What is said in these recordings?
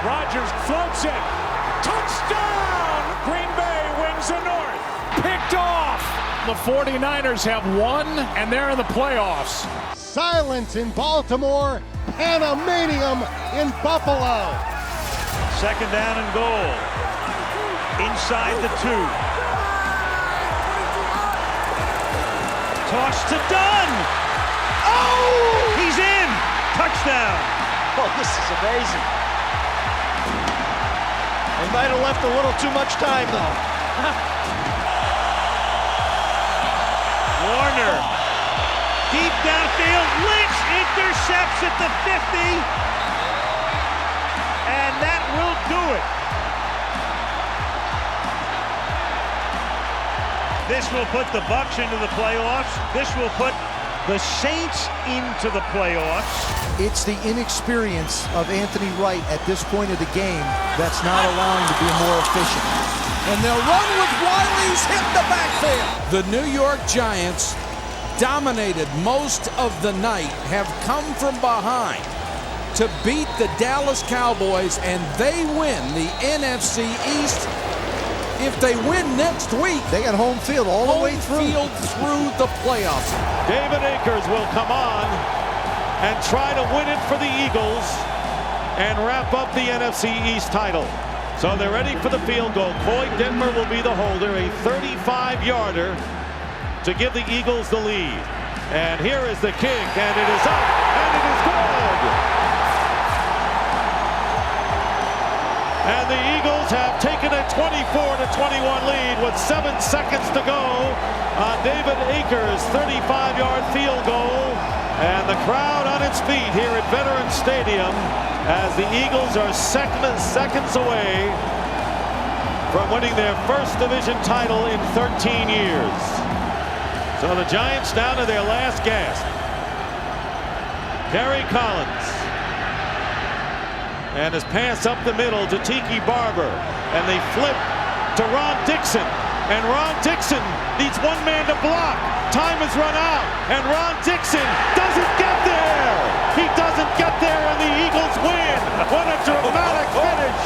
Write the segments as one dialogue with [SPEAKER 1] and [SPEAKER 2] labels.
[SPEAKER 1] Rodgers floats it. Touchdown! Green Bay wins the North. Picked off. The 49ers have won, and they're in the playoffs.
[SPEAKER 2] Silence in Baltimore. Pandemonium in Buffalo.
[SPEAKER 3] Second down and goal. Inside the 2. Toss to Dunn. Oh! He's in. Touchdown.
[SPEAKER 4] Oh, this is amazing. They might have left a little too much time, though.
[SPEAKER 3] Warner. Deep downfield. Lynch intercepts at the 50. And that will do it. This will put the Bucs into the playoffs. This will put the Saints into the playoffs.
[SPEAKER 5] It's the inexperience of Anthony Wright at this point of the game that's not allowing to be more efficient.
[SPEAKER 6] And they'll run with Wiley's hit the backfield. The New York Giants, dominated most of the night, have come from behind to beat the Dallas Cowboys, and they win the NFC East. If they win next week,
[SPEAKER 5] they got home field all the way through.
[SPEAKER 6] Home field through the playoffs.
[SPEAKER 1] David Akers will come on and try to win it for the Eagles and wrap up the NFC East title. So they're ready for the field goal. Coy Detmer will be the holder, a 35-yarder to give the Eagles the lead. And here is the kick, and it is up, and it is good. And the Eagles have taken a 24-21 lead with 7 seconds to go on David Akers' 35-yard field goal. And the crowd on its feet here at Veterans Stadium as the Eagles are seconds away from winning their first division title in 13 years. So the Giants down to their last gasp. Kerry Collins. And his pass up the middle to Tiki Barber. And they flip to Ron Dixon. And Ron Dixon needs one man to block. Time has run out. And Ron Dixon doesn't get there. He doesn't get there, and the Eagles win. What a dramatic finish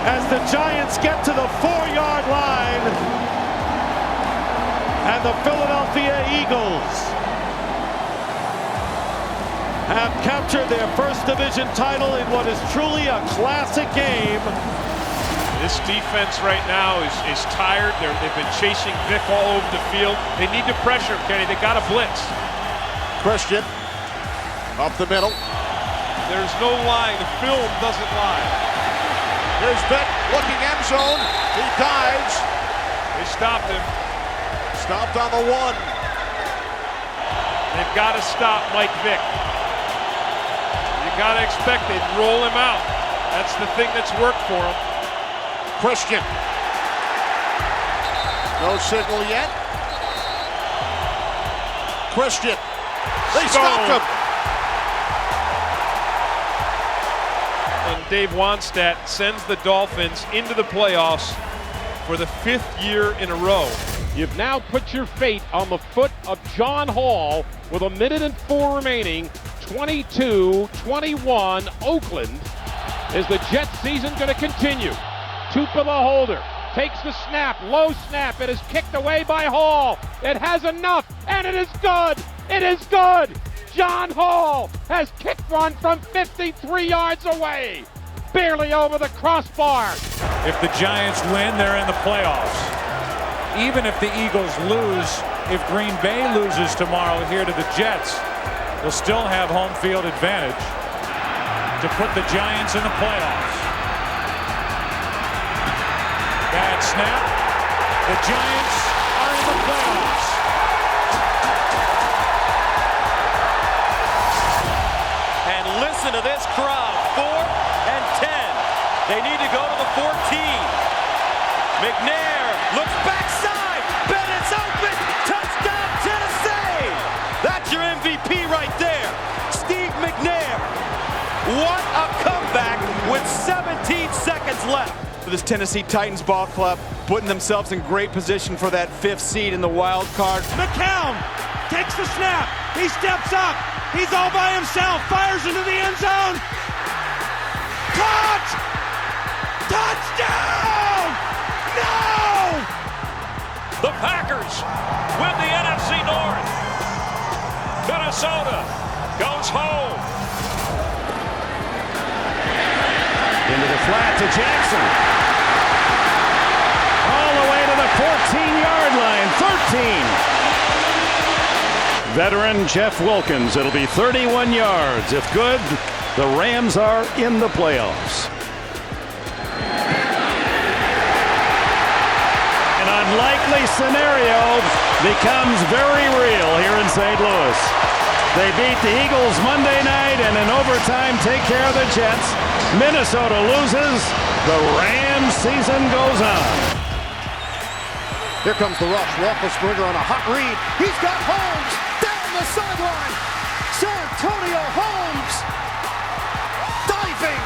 [SPEAKER 1] as the Giants get to the 4-yard line. And the Philadelphia Eagles have captured their first division title in what is truly a classic game.
[SPEAKER 7] This defense right now is tired. They've been chasing Vic all over the field. They need to pressure, Kenny. They got to blitz.
[SPEAKER 2] Christian up the middle.
[SPEAKER 7] There's no lying. The film doesn't lie.
[SPEAKER 2] Here's Vic looking end zone. He dives.
[SPEAKER 7] They stopped him.
[SPEAKER 2] Stopped on the 1.
[SPEAKER 7] They've got to stop Mike Vick. Got to expect it. Roll him out. That's the thing that's worked for him.
[SPEAKER 2] Christian. No signal yet. Christian. They stopped him.
[SPEAKER 7] And Dave Wannstedt sends the Dolphins into the playoffs for the 5th year in a row.
[SPEAKER 8] You've now put your fate on the foot of John Hall with 1:04 remaining. 22-21 Oakland. Is the Jets season going to continue? Tupa the holder takes the snap, low snap. It is kicked away by Hall. It has enough, and it is good. It is good. John Hall has kicked one from 53 yards away, barely over the crossbar.
[SPEAKER 1] If the Giants win, they're in the playoffs. Even if the Eagles lose, if Green Bay loses tomorrow here to the Jets, will still have home field advantage to put the Giants in the playoffs. Bad snap. The Giants are in the playoffs.
[SPEAKER 4] And listen to this crowd. 4th and 10. They need to go to the 14. McNair looks backside. Bennett's open. Touchdown, Tennessee. That's your MVP right there. Steve McNair. What a comeback with 17 seconds left.
[SPEAKER 9] This Tennessee Titans ball club putting themselves in great position for that 5th seed in the wild card.
[SPEAKER 3] McCown takes the snap. He steps up. He's all by himself. Fires into the end zone. Caught!
[SPEAKER 7] Minnesota goes home.
[SPEAKER 3] Into the flat to Jackson. All the way to the 14-yard line. 13. Veteran Jeff Wilkins. It'll be 31 yards. If good, the Rams are in the playoffs. An unlikely scenario becomes very real here in St. Louis. They beat the Eagles Monday night and in overtime take care of the Jets. Minnesota loses. The Rams season goes on.
[SPEAKER 2] Here comes the rush. Roethlisberger on a hot read. He's got Holmes down the sideline. Santonio Holmes diving.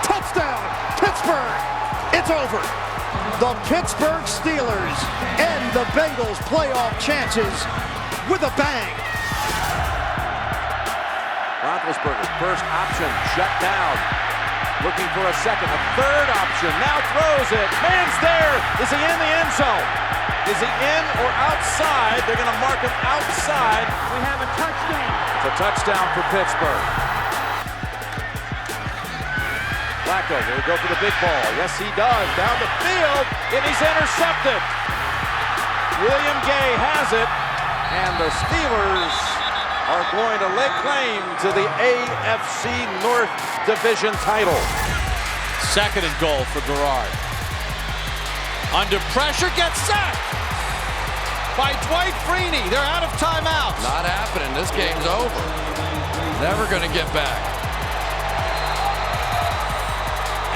[SPEAKER 2] Touchdown, Pittsburgh. It's over. The Pittsburgh Steelers end the Bengals' playoff chances with a bang. Roethlisberger, first option, shut down. Looking for a second, a third option, now throws it. Man's there. Is he in the end zone? Is he in or outside? They're going to mark him outside. We have a touchdown. It's a touchdown for Pittsburgh. Flacco will go for the big ball. Yes, he does. Down the field, and he's intercepted. William Gay has it, and the Steelers are going to lay claim to the AFC North Division title.
[SPEAKER 4] Second and goal for Garrard. Under pressure, gets sacked by Dwight Freeney. They're out of timeouts.
[SPEAKER 10] Not happening. This game's over. Never going to get back.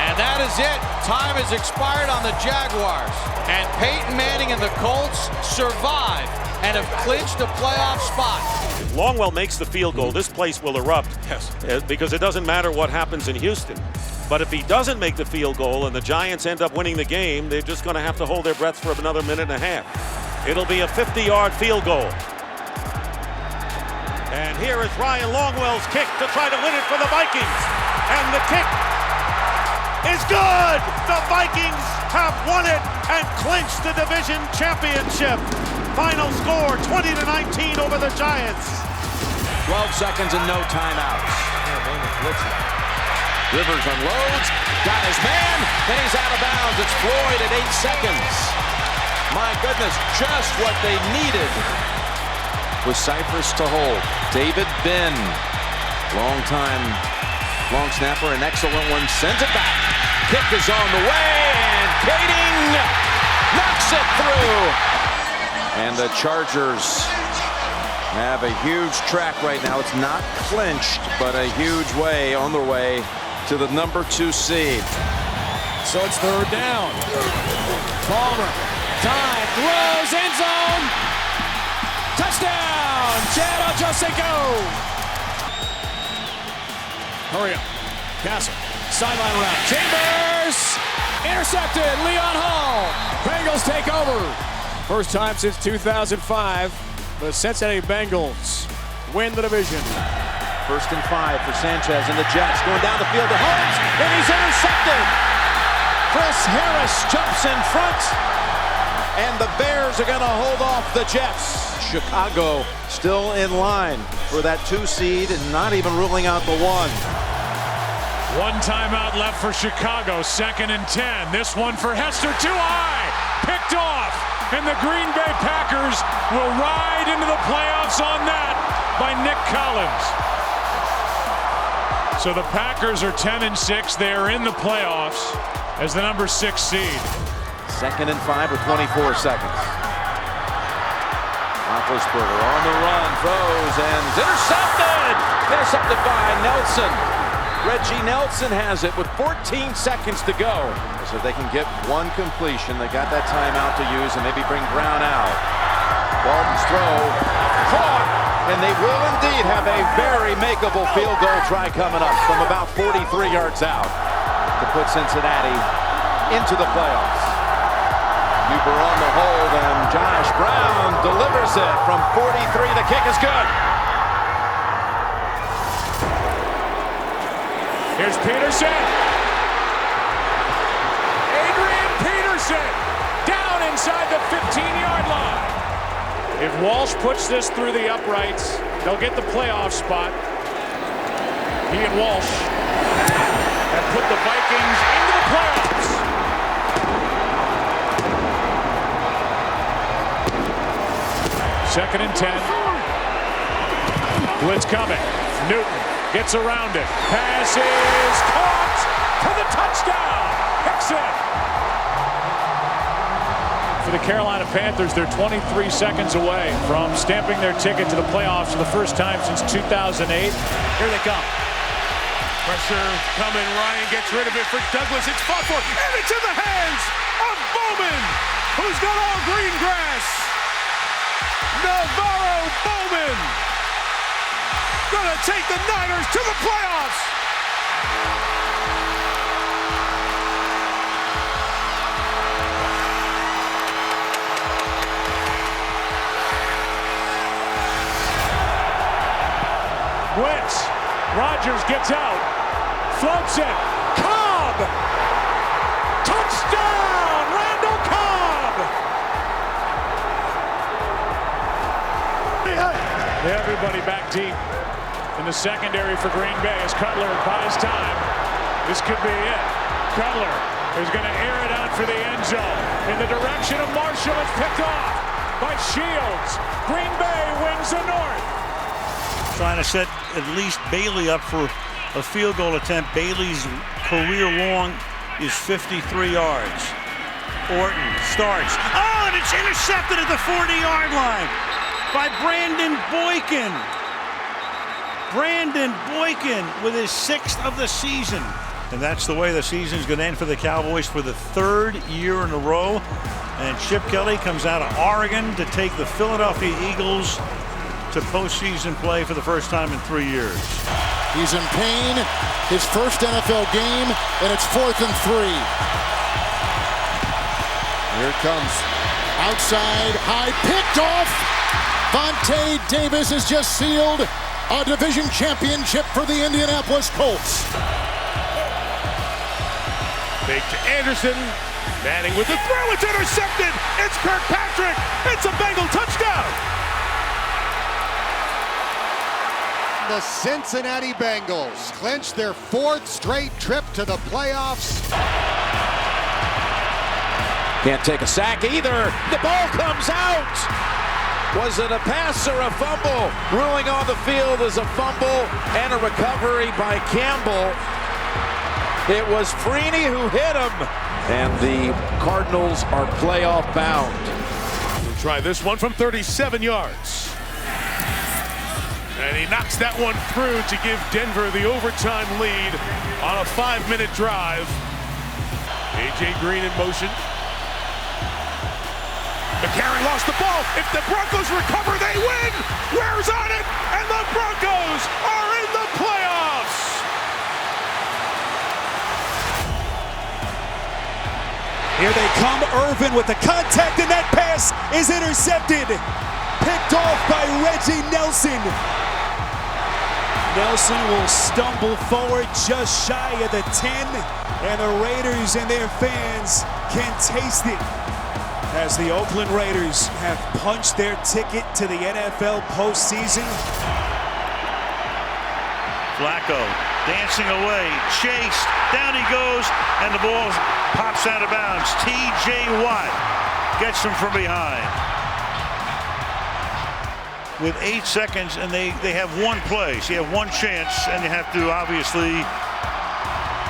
[SPEAKER 4] And that is it. Time has expired on the Jaguars. And Peyton Manning and the Colts survive and have clinched a playoff spot.
[SPEAKER 1] If Longwell makes the field goal, this place will erupt.
[SPEAKER 4] Yes.
[SPEAKER 1] Because it doesn't matter what happens in Houston. But if he doesn't make the field goal and the Giants end up winning the game, they're just going to have to hold their breath for another minute and a half. It'll be a 50-yard field goal. And here is Ryan Longwell's kick to try to win it for the Vikings. And the kick is good! The Vikings have won it and clinched the division championship. Final score, 20-19 over the Giants.
[SPEAKER 4] 12 seconds and no timeouts. Rivers unloads, got his man, and he's out of bounds. It's Floyd at 8 seconds. My goodness, just what they needed. With Cypress to hold. David Binn, long snapper, an excellent one, sends it back. Kick is on the way, and Kading knocks it through. And the Chargers have a huge track right now. It's not clinched, but a huge way on their way to the number 2 seed.
[SPEAKER 10] So it's third down. Palmer, time, throws, end zone. Touchdown, Chad Ochocinco. Hurry up. Castle, sideline route. Chambers, intercepted, Leon Hall. Bengals take over. First time since 2005, the Cincinnati Bengals win the division.
[SPEAKER 2] 1st and 5 for Sanchez and the Jets going down the field to Holmes, and he's intercepted. Chris Harris jumps in front, and the Bears are going to hold off the Jets. Chicago still in line for that 2 seed and not even ruling out the 1.
[SPEAKER 7] One timeout left for Chicago. 2nd and 10. This one for Hester, too high. Picked off. And the Green Bay Packers will ride into the playoffs on that by Nick Collins. So the Packers are 10-6. They are in the playoffs as the number 6 seed.
[SPEAKER 2] 2nd and 5 with 24 seconds. Roethlisberger on the run, throws, and intercepted! Intercepted by Nelson. Reggie Nelson has it with 14 seconds to go. So if they can get one completion, they got that timeout to use and maybe bring Brown out. Walton's throw, caught, and they will indeed have a very makeable field goal try coming up from about 43 yards out to put Cincinnati into the playoffs. Huber on the hold, and Josh Brown delivers it from 43. The kick is good.
[SPEAKER 7] Here's Peterson. Adrian Peterson down inside the 15-yard line. If Walsh puts this through the uprights, they'll get the playoff spot. He and Walsh have put the Vikings into the playoffs. Second and 10. Blitz coming. Newton gets around it. Pass is caught for the touchdown. Hickson. For the Carolina Panthers, they're 23 seconds away from stamping their ticket to the playoffs for the first time since 2008.
[SPEAKER 4] Here they come. Pressure coming. Ryan gets rid of it for Douglas. It's fought for, and it's in the hands of Bowman, who's got all green grass. Navarro Bowman gonna take the Niners to the playoffs.
[SPEAKER 7] Blitz. Rodgers gets out. Floats it. Cobb. Touchdown. Randall Cobb. Everybody back deep in the secondary for Green Bay as Cutler buys time. This could be it. Cutler is going to air it out for the end zone. In the direction of Marshall. It's picked off by Shields. Green Bay wins the North.
[SPEAKER 11] Trying to set at least Bailey up for a field goal attempt. Bailey's career long is 53 yards. Orton starts. Oh, and it's intercepted at the 40-yard line by Brandon Boykin. Brandon Boykin with his 6th of the season. And that's the way the season's going to end for the Cowboys for the 3rd year in a row. And Chip Kelly comes out of Oregon to take the Philadelphia Eagles to postseason play for the first time in 3 years.
[SPEAKER 12] He's in pain. His first NFL game, and it's 4th and 3. Here it comes. Outside, high, picked off. Vontae Davis has just sealed a division championship for the Indianapolis Colts.
[SPEAKER 4] Fake to Anderson. Manning with the throw. It's intercepted. It's Kirkpatrick. It's a Bengal touchdown.
[SPEAKER 12] The Cincinnati Bengals clinch their 4th straight trip to the playoffs.
[SPEAKER 2] Can't take a sack either. The ball comes out. Was it a pass or a fumble? Ruling on the field is a fumble and a recovery by Campbell. It was Freeney who hit him. And the Cardinals are playoff bound.
[SPEAKER 4] We'll try this one from 37 yards. And he knocks that one through to give Denver the overtime lead on a 5-minute drive. A.J. Green in motion. McCarron lost the ball. If the Broncos recover, they win. Ware's on it, and the Broncos are in the playoffs.
[SPEAKER 10] Here they come. Irvin with the contact, and that pass is intercepted. Picked off by Reggie Nelson. Nelson will stumble forward just shy of the 10, and the Raiders and their fans can taste it as the Oakland Raiders have punched their ticket to the NFL postseason.
[SPEAKER 11] Flacco dancing away, chased, down he goes, and the ball pops out of bounds. T.J. Watt gets him from behind. With 8 seconds, and they have one play, so you have one chance, and you have to obviously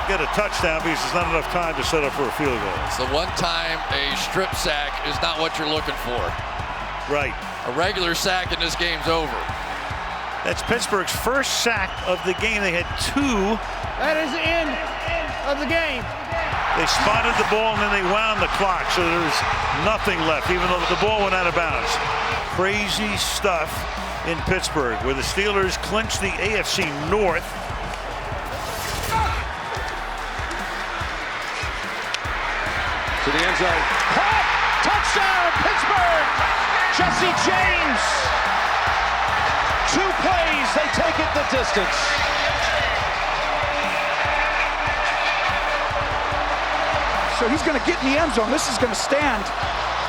[SPEAKER 11] get a touchdown because there's not enough time to set up for a field goal.
[SPEAKER 13] It's the one time a strip sack is not what you're looking for.
[SPEAKER 11] Right.
[SPEAKER 13] A regular sack and this game's over.
[SPEAKER 11] That's Pittsburgh's first sack of the game. They had 2.
[SPEAKER 14] That is the end of the game.
[SPEAKER 11] They spotted the ball and then they wound the clock, so there's nothing left, even though the ball went out of bounds. Crazy stuff in Pittsburgh, where the Steelers clinch the AFC North.
[SPEAKER 2] To the end zone.
[SPEAKER 8] Caught! Touchdown, Pittsburgh! Jesse James. 2 plays, they take it the distance.
[SPEAKER 14] So he's going to get in the end zone. This is going to stand.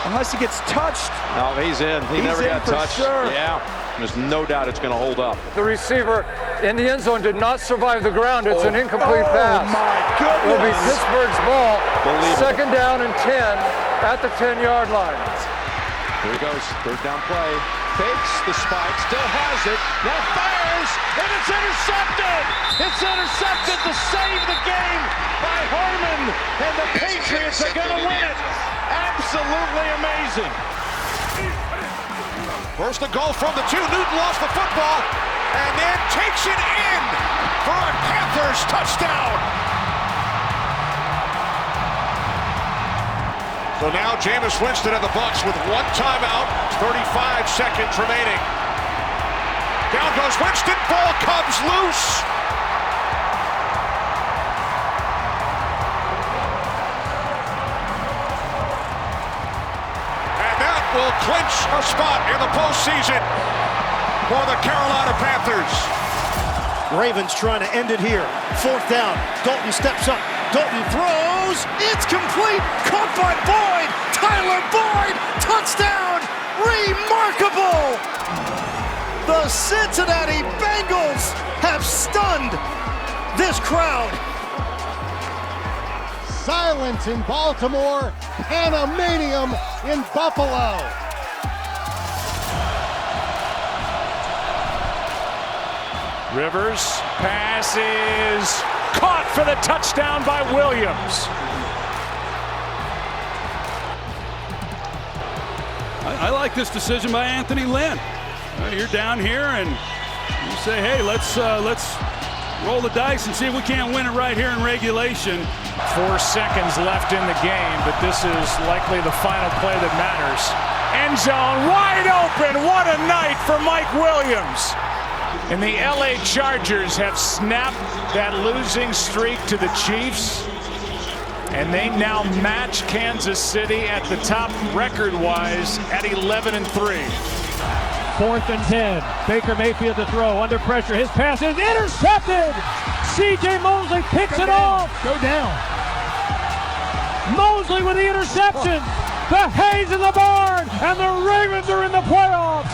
[SPEAKER 9] Unless he gets touched.
[SPEAKER 2] No, he's in. He never got touched.
[SPEAKER 9] Sure.
[SPEAKER 2] Yeah. There's no doubt it's going to hold up.
[SPEAKER 15] The receiver in the end zone did not survive the ground. It's an incomplete pass.
[SPEAKER 9] Oh, my goodness.
[SPEAKER 15] It'll be Pittsburgh's ball. Second down and 10 at the 10-yard line.
[SPEAKER 2] Here he goes. Third down play. Fakes the spike. Still has it. Now fires. And it's intercepted. It's intercepted to save the game by Harmon. And the Patriots are going to win it. Absolutely amazing. First a goal from the 2. Newton lost the football and then takes it in for a Panthers touchdown. So now Jameis Winston and the Bucs with 1 timeout, 35 seconds remaining. Down goes Winston, ball comes loose. Will clinch a spot in the postseason for the Carolina Panthers.
[SPEAKER 4] Ravens trying to end it here. 4th down. Dalton steps up. Dalton throws. It's complete. Caught by Boyd. Tyler Boyd. Touchdown. Remarkable. The Cincinnati Bengals have stunned this crowd.
[SPEAKER 12] Silence in Baltimore, Panamanium in Buffalo.
[SPEAKER 7] Rivers passes caught for the touchdown by Williams.
[SPEAKER 3] I like this decision by Anthony Lynn. You're down here and you say, hey, let's roll the dice and see if we can't win it right here in regulation.
[SPEAKER 7] 4 seconds left in the game, but this is likely the final play that matters. End zone wide open. What a night for Mike Williams. And the LA Chargers have snapped that losing streak to the Chiefs, and they now match Kansas City at the top record-wise at 11-3.
[SPEAKER 8] 4th and 10. Baker Mayfield to throw under pressure. His pass is intercepted. C.J. Mosley picks it off.
[SPEAKER 12] Go down.
[SPEAKER 8] Mosley with the interception. The hay's in the barn, and the Ravens are in the playoffs.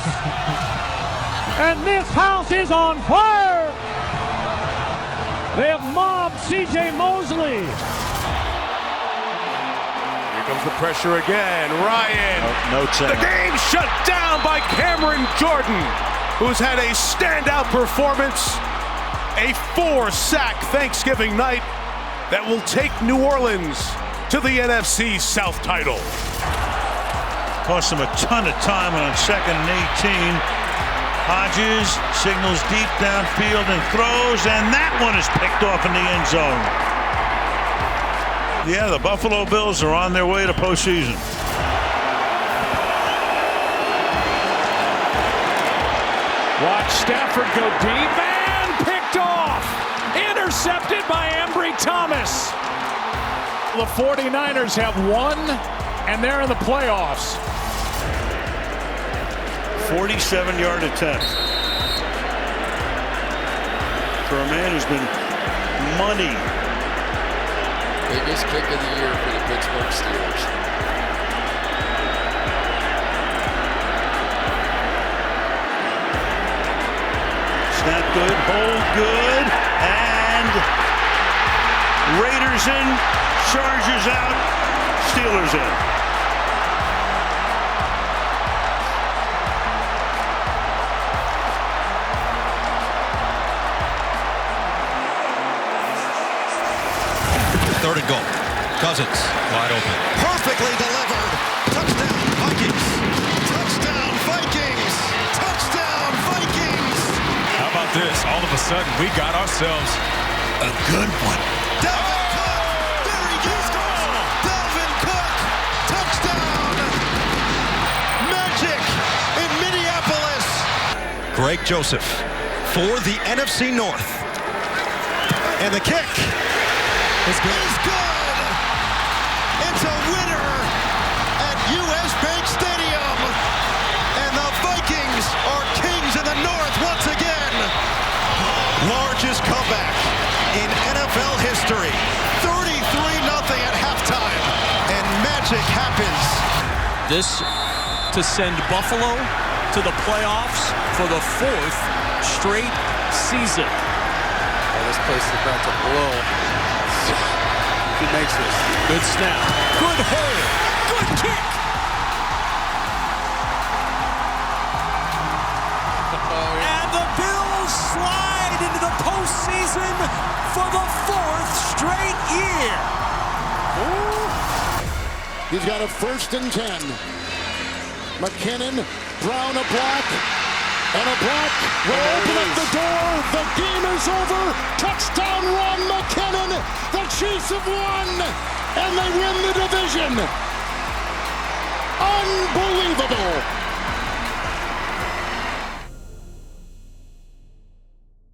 [SPEAKER 8] And this house is on fire. They have mobbed C.J. Mosley.
[SPEAKER 10] Here comes the pressure again. Ryan.
[SPEAKER 2] No chance.
[SPEAKER 10] The game shut down by Cameron Jordan, who's had a standout performance. A 4-sack Thanksgiving night that will take New Orleans to the NFC South title.
[SPEAKER 11] Cost him a ton of time on 2nd and 18. Hodges signals deep downfield and throws, and that one is picked off in the end zone. Yeah, the Buffalo Bills are on their way to postseason.
[SPEAKER 7] Watch Stafford go deep and picked off. Intercepted by Ambry Thomas. The 49ers have won, and they're in the playoffs.
[SPEAKER 11] 47-yard attempt. For a man who's been money.
[SPEAKER 13] Biggest kick of the year for the Pittsburgh Steelers.
[SPEAKER 11] Snap good, hold good, and Raiders in, Chargers out, Steelers in.
[SPEAKER 16] Third and goal. Cousins wide open. Perfectly delivered. Touchdown Vikings. Touchdown Vikings. Touchdown Vikings.
[SPEAKER 7] How about this? All of a sudden, we got ourselves a good one.
[SPEAKER 16] Dalvin Cook. There he goes. Dalvin Cook. Touchdown. Magic in Minneapolis. Greg Joseph for the NFC North. And the kick. It's good. It's good. It's a winner at US Bank Stadium. And the Vikings are kings in the North once again. Largest comeback in NFL history. 33-0 at halftime. And magic happens.
[SPEAKER 17] This to send Buffalo to the playoffs for the 4th straight season.
[SPEAKER 18] Oh, this place is about to blow. He makes this.
[SPEAKER 17] Good snap. Good hold. Good kick. And the Bills slide into the postseason for the 4th straight year.
[SPEAKER 12] Ooh. He's got a 1st and 10. McKinnon, Brown a block, and a block will open up the door. The game is over. Touchdown run, McKinnon. The Chiefs have won, and they win the division. Unbelievable.